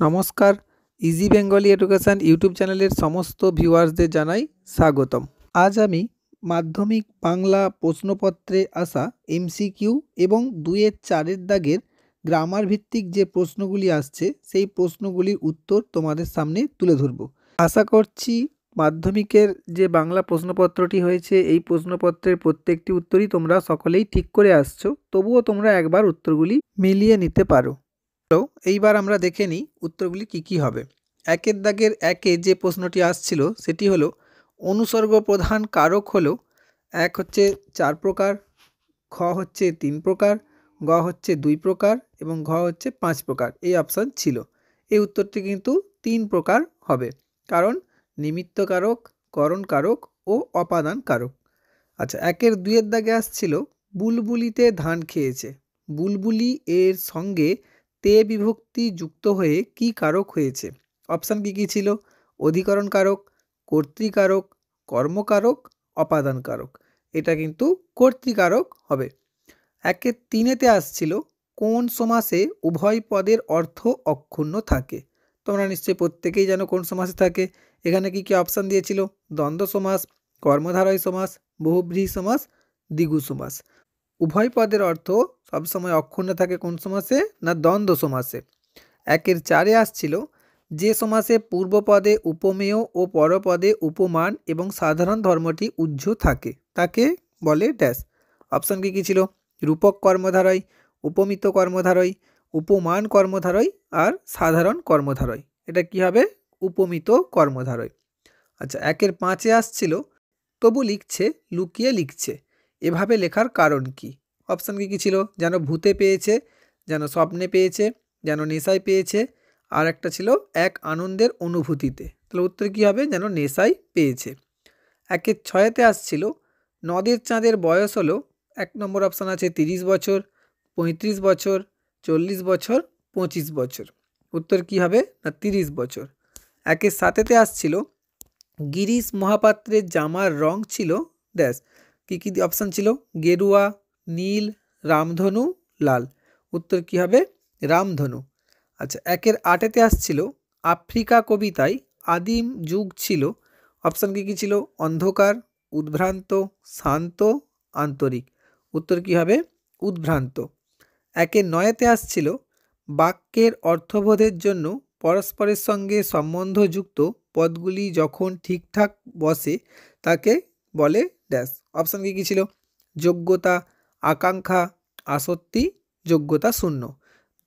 নমস্কার, easy Bengali education YouTube চ্যানেলের সমস্ত ভিউয়ার্সদের জানাই স্বাগতম। আজ আমি মাধ্যমিক বাংলা প্রশ্নপত্রে আসা এমসিকিউ এবং ২-এর ৪-এর দাগের গ্রামার ভিত্তিক যে প্রশ্নগুলি আসছে সেই প্রশ্নগুলির উত্তর তোমাদের সামনে তুলে ধরব। আশা করছি মাধ্যমিকের যে বাংলা প্রশ্নপত্রটি হয়েছে এই প্রশ্নপত্রের প্রত্যেকটি উত্তরই তোমরা সকলেই ঠিক করে আসছো, তবুও তোমরা একবার উত্তরগুলি মিলিয়ে নিতে পারো। তো এইবার আমরা দেখে নিই উত্তরগুলি কি হবে। ১-এর দাগের ১-এ যে প্রশ্নটি আসছিল সেটি হলো অনুসর্গ প্রধান কারক হলো ১ হচ্ছে ৪ প্রকার, খ হচ্ছে ৩ প্রকার, গ হচ্ছে ২ প্রকার এবং ঘ হচ্ছে ৫ প্রকার। এই অপশান ছিল। এই উত্তরটি কিন্তু ৩ প্রকার হবে, কারণ নিমিত্ত কারক, করণ কারক ও অপাদান কারক। আচ্ছা, ১-এর ২-এর দাগে আসছিল বুলবুলিতে ধান খেয়েছে। বুলবুলি এর সঙ্গে তে বিভক্তি যুক্ত হয়ে কি কারক হয়েছে? অপশান কি ছিল? অধিকরণ কারক, কর্তৃকারক, কর্মকারক, অপাদান কারক। এটা কিন্তু কর্তৃকারক হবে। ১-এর ৩-এতে আসছিল কোন সমাসে উভয় পদের অর্থ অক্ষুণ্ণ থাকে? তোমরা নিশ্চয়ই প্রত্যেকেই জানো কোন সমাসে থাকে। এখানে কি অপশান দিয়েছিল? দ্বন্দ্ব সমাস, কর্মধারয় সমাস, বহুব্রীহি সমাস, দ্বিগু সমাস। উভয় পদের অর্থ সবসময় অক্ষুণ্ণ থাকে কোন সমাসে? না, দ্বন্দ্ব সমাসে। ১-এর ৪-এ আসছিল যে সমাসে পূর্বপদে উপমেয় ও পরপদে উপমান এবং সাধারণ ধর্মটি উহ্য থাকে তাকে বলে ড্যাশ। অপশান কি ছিল? রূপক কর্মধারয়, উপমিত কর্মধারয়, উপমান কর্মধারয় আর সাধারণ কর্মধারয়। এটা কি হবে? উপমিত কর্মধারয়। আচ্ছা, ১-এর ৫-এ আসছিল তবু লিখছে, লুকিয়ে লিখছে, এভাবে লেখার কারণ কি? অপশান কি ছিল? যেন ভূতে পেয়েছে, যেন স্বপ্নে পেয়েছে, যেন নেশায় পেয়েছে, আর একটা ছিল এক আনন্দের অনুভূতিতে। তাহলে উত্তর কি হবে? যেন নেশায় পেয়েছে। ১-এর ৬-এতে আসছিল নদের চাঁদের বয়স হলো, ১ নম্বর অপশান আছে ৩০ বছর, ৩৫ বছর, ৪০ বছর, ২৫ বছর। উত্তর কি হবে? না, ৩০ বছর। ১-এর ৭-এতে আসছিল গিরিশ মহাপাত্রের জামার রং ছিল ড্যাশ। কি অপশান ছিল? গেরুয়া, নীল, রামধনু, লাল। উত্তর কি হবে? রামধনু। আচ্ছা, ১-এর ৮-এতে আসছিল আফ্রিকা কবিতায় আদিম যুগ ছিল। অপশান কি ছিল? অন্ধকার, উদ্ভ্রান্ত, শান্ত, আন্তরিক। উত্তর কি হবে? উদ্ভ্রান্ত। ১-এর ৯-এতে আসছিল বাক্যের অর্থবোধের জন্য পরস্পরের সঙ্গে সম্বন্ধযুক্ত পদগুলি যখন ঠিকঠাক বসে তাকে বলে ড্যাশ। অপশান কি ছিল? যোগ্যতা, আকাঙ্ক্ষা, আসক্তি, যোগ্যতা শূন্য।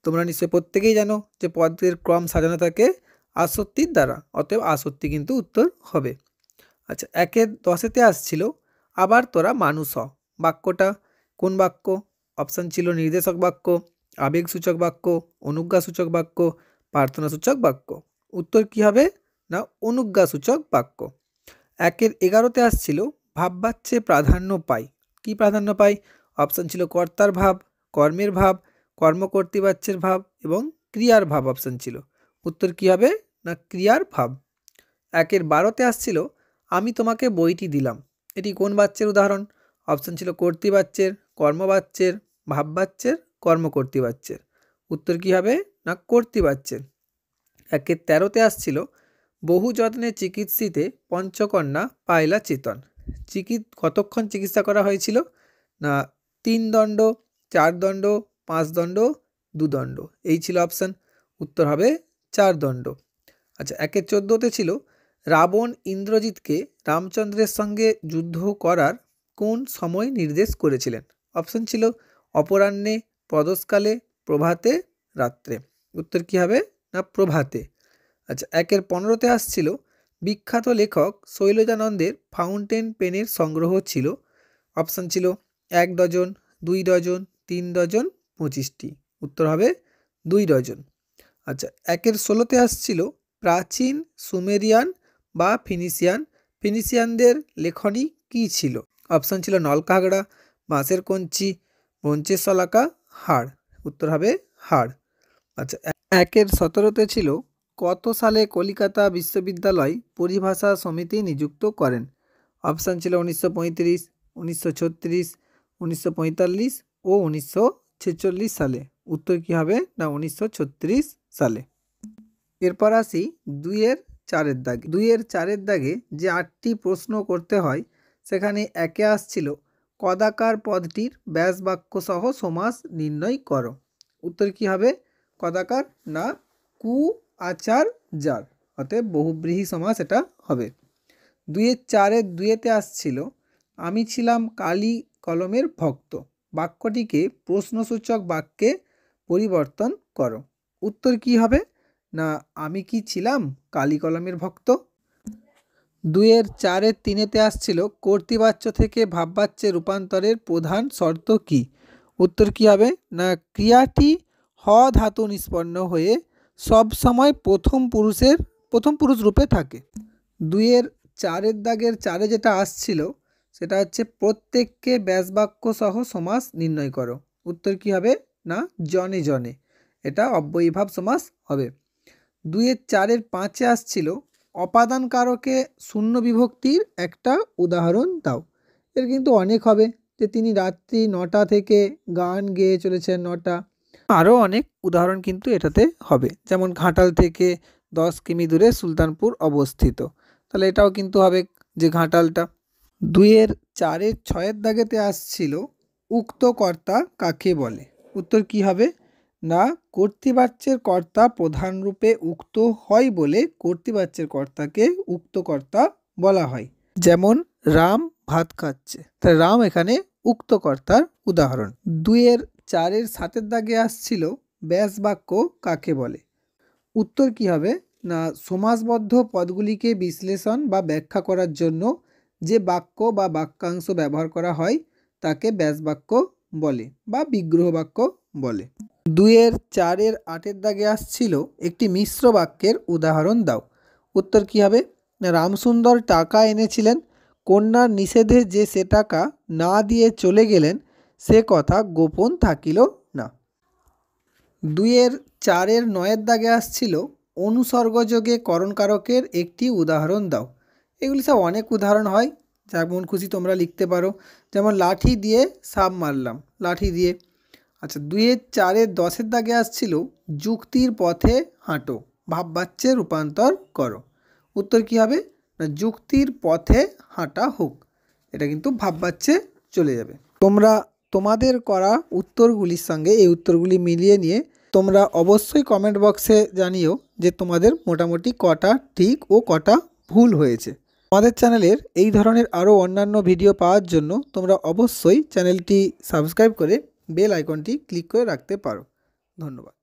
তোমরা নিশ্চয়ই প্রত্যেকেই জানো যে পদের ক্রম সাজানো থাকে আসক্তির দ্বারা, অতএব আসক্তি কিন্তু উত্তর হবে। আচ্ছা, ১-এর ১০-এতে আসছিল আবার তোরা মানুষ হ। বাক্যটা কোন বাক্য? অপশান ছিল নির্দেশক বাক্য, আবেগসূচক বাক্য, অনুজ্ঞাসূচক বাক্য, প্রার্থনাসূচক বাক্য। উত্তর কি হবে? না, অনুজ্ঞাসূচক বাক্য। ১-এর ১১-তে আসছিল ভাববাচ্যে প্রাধান্য পাই। কি প্রাধান্য পাই? অপশান ছিল কর্তার ভাব, কর্মের ভাব, কর্মকর্তৃবাচ্যের ভাব এবং ক্রিয়ার ভাব অপশান ছিল। উত্তর কি হবে? না, ক্রিয়ার ভাব। ১-এর ১২-তে আসছিল আমি তোমাকে বইটি দিলাম। এটি কোন বাচ্যের উদাহরণ? অপশান ছিল কর্তৃবাচ্যের, কর্মবাচ্যের, ভাববাচ্যের, কর্মকর্তৃবাচ্যের। উত্তর কি হবে? না, কর্তৃবাচ্যের। ১-এর ১৩-তে আসছিল বহু যত্নে চিকিৎসিতে পঞ্চকন্যা পায়লা চেতন। কতক্ষণ চিকিৎসা করা হয়েছিল? না, ৩ দণ্ড, ৪ দণ্ড, ৫ দণ্ড, ২ দণ্ড। এই ছিল অপশান। উত্তর হবে ৪ দণ্ড। আচ্ছা, ১-এর ১৪-তে ছিল রাবণ ইন্দ্রজিৎকে রামচন্দ্রের সঙ্গে যুদ্ধ করার কোন সময় নির্দেশ করেছিলেন? অপশান ছিল অপরাহ্নে, প্রদোষকালে, প্রভাতে, রাত্রে। উত্তর কি হবে? না, প্রভাতে। আচ্ছা, ১-এর ১৫-তে আসছিল বিখ্যাত লেখক শৈলজানন্দের ফাউন্টেন পেনের সংগ্রহ ছিল। অপশান ছিল ১ ডজন, ২ ডজন, ৩ ডজন, ২৫টি। উত্তর হবে ২ ডজন। আচ্ছা, ১-এর ১৬-তে আসছিল প্রাচীন সুমেরিয়ান বা ফিনিশিয়ানদের লেখনী কি ছিল? অপশান ছিল নলকাগড়া, বাঁশের কঞ্চি, ব্রোঞ্জের শলাকা, হাড়। উত্তর হবে হাড়। আচ্ছা, ১-এর ১৭-তে ছিল কত সালে কলিকাতা বিশ্ববিদ্যালয় পরিভাষা সমিতি নিযুক্ত করেন? অপশান ছিল ১৯৩৫, ১৯৩৬, ১৯৪৫ ও ১৯৪৬ সালে। উত্তর কি হবে? না, ১৯৩৬ সালে। এরপর আসি 2-এর 4-এর দাগে। 2-এর 4-এর দাগে যে 8টি প্রশ্ন করতে হয় সেখানে একে আসছিল কদাকার পদটির ব্যাস বাক্য সহ সমাস নির্ণয় করো। উত্তর কি হবে? কদাকার না কু আচার যার, অতএব বহুব্রীহি সমাস এটা হবে। 2-এর 4-এর 2-এতে আসছিল আমি ছিলাম কালি কলমের ভক্ত। বাক্যটিকে প্রশ্নসূচক বাক্যে পরিবর্তন করো। উত্তর কি হবে? না আমি কি ছিলাম কালি কলমের ভক্ত। 2-এর 4-এর 3-এতে আসছিল কর্তৃবাচ্য থেকে ভাববাচ্যে রূপান্তরের প্রধান শর্ত কি? উত্তর কি হবে? না ক্রিয়াটি হ ধাতু নিষ্পন্ন হয়ে সব সময় প্রথম পুরুষ রূপে থাকে। 2-এর 4-এর দাগের 4-এ যেটা আসছিল সেটা হচ্ছে প্রত্যেককে ব্যাসবাক্য সহ সমাস নির্ণয় করো। উত্তর কি হবে? না জনে জনে, এটা অব্যয়ীভাব সমাস হবে। 2-এর 4-এর 5-এ আসছিল অপাদান কারকে শূন্য বিভক্তির একটা উদাহরণ দাও। এর কিন্তু অনেক হবে, যে তিনি রাত্রি 9টা থেকে গান গেয়ে চলেছেন 9টা, আরও অনেক উদাহরণ কিন্তু এটাতে হবে, যেমন ঘাটাল থেকে 10 কিমি দূরে সুলতানপুর অবস্থিত, তাহলে এটাও কিন্তু হবে যে ঘাটালটা। 2-এর 4-এর 6-এর দাগেতে আসছিল উক্ত কর্তা কাকে বলে। উত্তর কি হবে? না কর্তৃবাচ্যের কর্তা প্রধান রূপে উক্ত হয় বলে কর্তৃবাচ্যের কর্তাকে উক্ত কর্তা বলা হয়। যেমন রাম ভাত খাচ্ছে, তাই রাম এখানে উক্ত কর্তার উদাহরণ। 2-এর 4-এর 7-এর দাগে আসছিল ব্যাস বাক্য কাকে বলে। উত্তর কি হবে? না সমাসবদ্ধ পদগুলিকে বিশ্লেষণ বা ব্যাখ্যা করার জন্য যে বাক্য বা বাক্যাংশ ব্যবহার করা হয় তাকে ব্যাস বাক্য বলে বা বিগ্রহ বাক্য বলে। 2-এর 4-এর 8-এর দাগে আসছিল একটি মিশ্র বাক্যের উদাহরণ দাও। উত্তর কি হবে? রামসুন্দর টাকা এনেছিলেন, কন্যার নিষেধে যে সে টাকা না দিয়ে চলে গেলেন সে কথা গোপন থাকিল না। 2-এর 4-এর 9-এর দাগে আসছিল অনুসর্গযোগে করণকারকের একটি উদাহরণ দাও। এগুলি সব অনেক উদাহরণ হয়, যেমন খুশি তোমরা লিখতে পারো, যেমন লাঠি দিয়ে সাপ মারলাম, লাঠি দিয়ে। আচ্ছা 2-এর 4-এর 10-এর দাগে আসছিল যুক্তির পথে হাঁটো, ভাববাচ্যে রূপান্তর করো। উত্তর কি হবে? না যুক্তির পথে হাঁটা হোক, এটা কিন্তু ভাববাচ্যে চলে যাবে। তোমরা তোমাদের করা উত্তরগুলির সঙ্গে এই উত্তরগুলি মিলিয়ে নিয়ে তোমরা অবশ্যই কমেন্ট বক্সে জানিও যে তোমাদের মোটামুটি কটা ঠিক ও কটা ভুল হয়েছে। আমাদের চ্যানেলের এই ধরনের আরও অন্যান্য ভিডিও পাওয়ার জন্য তোমরা অবশ্যই চ্যানেলটি সাবস্ক্রাইব করে বেল আইকনটি ক্লিক করে রাখতে পারো। ধন্যবাদ।